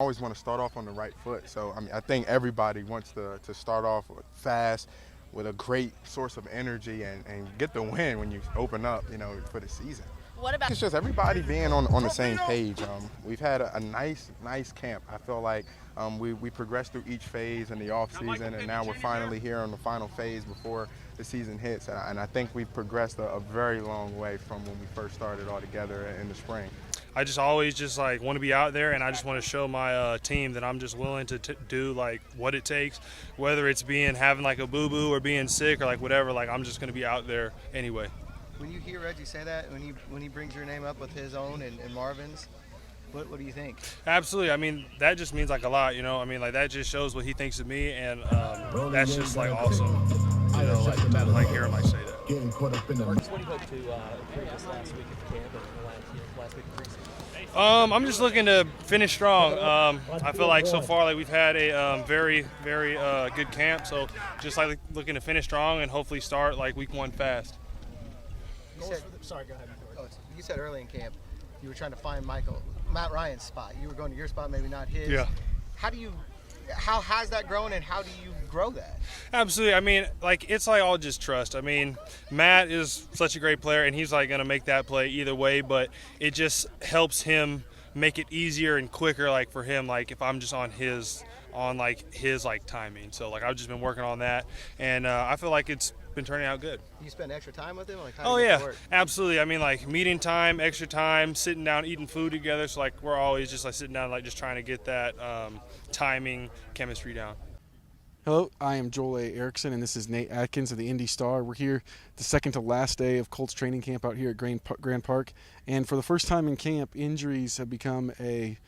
Always want to start off on the right foot. So I think everybody wants to start off fast with a great source of energy and get the win when you open up, for the season. What about It's just everybody being on the same page. We've had a nice camp. I feel like we progressed through each phase in the off season, and now we're finally here on the final phase before the season hits. And I think we've progressed a very long way from when we first started all together in the spring. I just always just want to be out there, and I just want to show my team that I'm just willing to do what it takes, whether it's having a boo-boo or being sick or whatever. I'm just going to be out there anyway. When you hear Reggie say that, when he brings your name up with his own and Marvin's, what do you think? Absolutely. I mean, that just means a lot, that just shows what he thinks of me, and that's just awesome, to hear him say that. Marcus, what do you hope to improve this last week of camp and last week of preseason? I'm just looking to finish strong. I feel like so far we've had a very, very good camp, so just looking to finish strong and hopefully start week one fast. Sorry, go ahead. You said early in camp you were trying to find Matt Ryan's spot. You were going to your spot, maybe not his. Yeah. How has that grown, and how do you grow that? Absolutely. I mean, it's all just trust. I mean, Matt is such a great player, and he's going to make that play either way, but it just helps him make it easier and quicker for him if I'm just on his timing. So I've just been working on that, and I feel like it's been turning out good. You spend extra time with him? Oh yeah, absolutely. I mean, meeting time, extra time, sitting down, eating food together. So we're always just sitting down, just trying to get that timing, chemistry down. Hello, I am Joel A. Erickson, and this is Nate Atkins of the Indy Star. We're here the second to last day of Colts training camp out here at Grand Park, and for the first time in camp, injuries have become a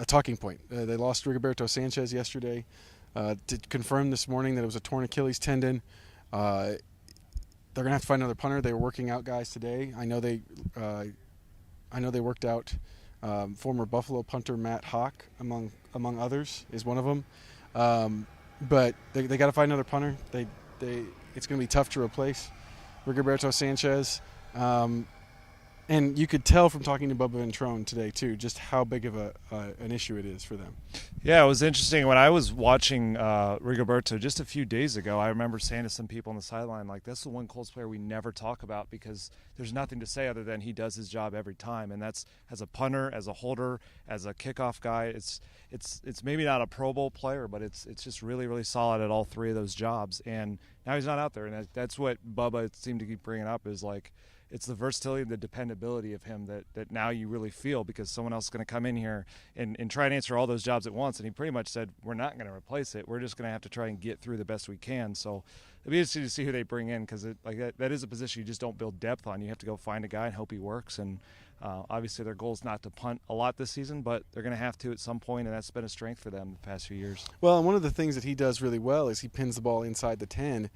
talking point. They lost Rigoberto Sanchez yesterday. To confirm this morning that it was a torn Achilles tendon. They're gonna have to find another punter. They were working out guys today. I know they worked out former Buffalo punter Matt Hawk among others is one of them. But they got to find another punter. It's gonna be tough to replace Rigoberto Sanchez. And you could tell from talking to Bubba Ventrone today, too, just how big of an issue it is for them. Yeah, it was interesting. When I was watching Rigoberto just a few days ago, I remember saying to some people on the sideline, that's the one Colts player we never talk about because there's nothing to say other than he does his job every time. And that's as a punter, as a holder, as a kickoff guy. It's maybe not a Pro Bowl player, but it's just really, really solid at all three of those jobs. And now he's not out there. And that's what Bubba seemed to keep bringing up is it's the versatility and the dependability of him that now you really feel because someone else is going to come in here and try and answer all those jobs at once. And he pretty much said, we're not going to replace it. We're just going to have to try and get through the best we can. So it'll be interesting to see who they bring in because that is a position you just don't build depth on. You have to go find a guy and hope he works. And obviously their goal is not to punt a lot this season, but they're going to have to at some point, and that's been a strength for them the past few years. Well, and one of the things that he does really well is he pins the ball inside the 10.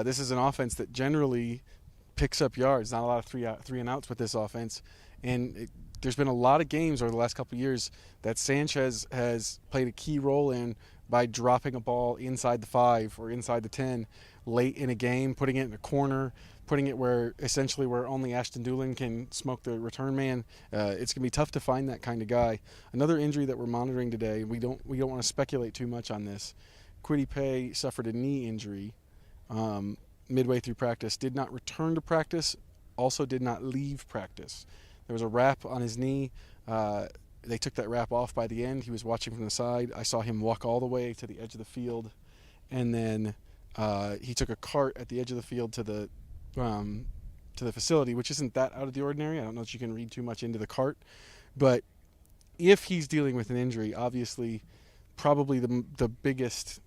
This is an offense that generally picks up yards, not a lot of three and outs with this offense. And there's been a lot of games over the last couple of years that Sanchez has played a key role in by dropping a ball inside the 5 or inside the 10 late in a game, putting it in a corner, putting it where only Ashton Doolin can smoke the return man. It's going to be tough to find that kind of guy. Another injury that we're monitoring today, we don't want to speculate too much on this. Kwity Paye suffered a knee injury midway through practice, did not return to practice, also did not leave practice. There was a wrap on his knee. They took that wrap off by the end. He was watching from the side. I saw him walk all the way to the edge of the field, and then he took a cart at the edge of the field to the facility, which isn't that out of the ordinary. I don't know if you can read too much into the cart, but if he's dealing with an injury, obviously probably the biggest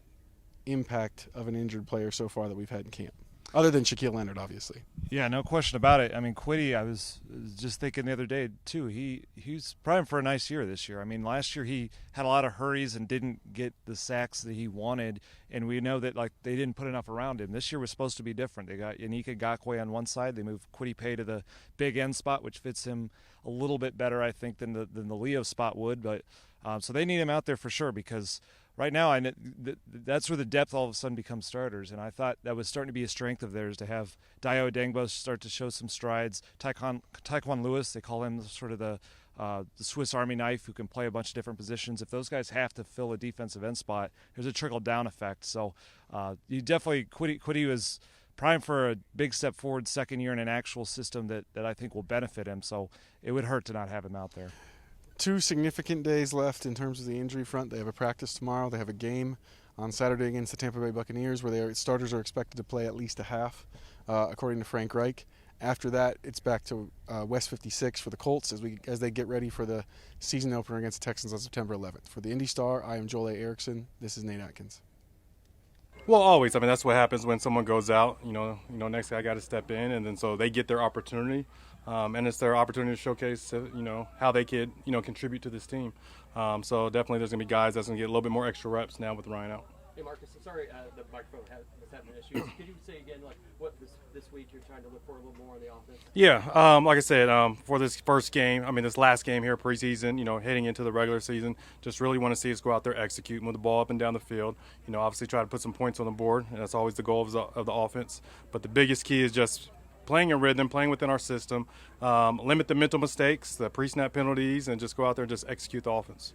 impact of an injured player so far that we've had in camp. Other than Shaquille Leonard, obviously. Yeah, no question about it. I mean, Kwity, I was just thinking the other day, too, he's primed for a nice year this year. I mean, last year he had a lot of hurries and didn't get the sacks that he wanted, and we know that, they didn't put enough around him. This year was supposed to be different. They got Yannick Ngakoue on one side. They moved Kwity Paye to the big end spot, which fits him a little bit better, I think, than the Leo spot would. But so they need him out there for sure because right now, that's where the depth all of a sudden becomes starters, and I thought that was starting to be a strength of theirs to have Dayo Adengbo start to show some strides. Tyquan Lewis, they call him sort of the the Swiss Army knife who can play a bunch of different positions. If those guys have to fill a defensive end spot, there's a trickle-down effect. So you definitely Quiddy was primed for a big step forward second year in an actual system that I think will benefit him. So it would hurt to not have him out there. 2 significant days left in terms of the injury front. They have a practice tomorrow. They have a game on Saturday against the Tampa Bay Buccaneers where their starters are expected to play at least a half, according to Frank Reich. After that, it's back to West 56 for the Colts as they get ready for the season opener against the Texans on September 11th. For the Indy Star, I am Joel A. Erickson. This is Nate Atkins. Well, always. I mean, that's what happens when someone goes out. You know, next guy got to step in, and then so they get their opportunity, and it's their opportunity to showcase, how they could, contribute to this team. So definitely, there's gonna be guys that's gonna get a little bit more extra reps now with Ryan out. Hey, Marcus, I'm sorry the microphone was having issues. Could you say again, like, what this week you're trying to look for a little more on the offense? Yeah, like I said, for this first game, this last game here preseason, heading into the regular season, just really want to see us go out there, execute, move the ball up and down the field. Obviously try to put some points on the board, and that's always the goal of the offense. But the biggest key is just playing in rhythm, playing within our system, limit the mental mistakes, the pre-snap penalties, and just go out there and just execute the offense.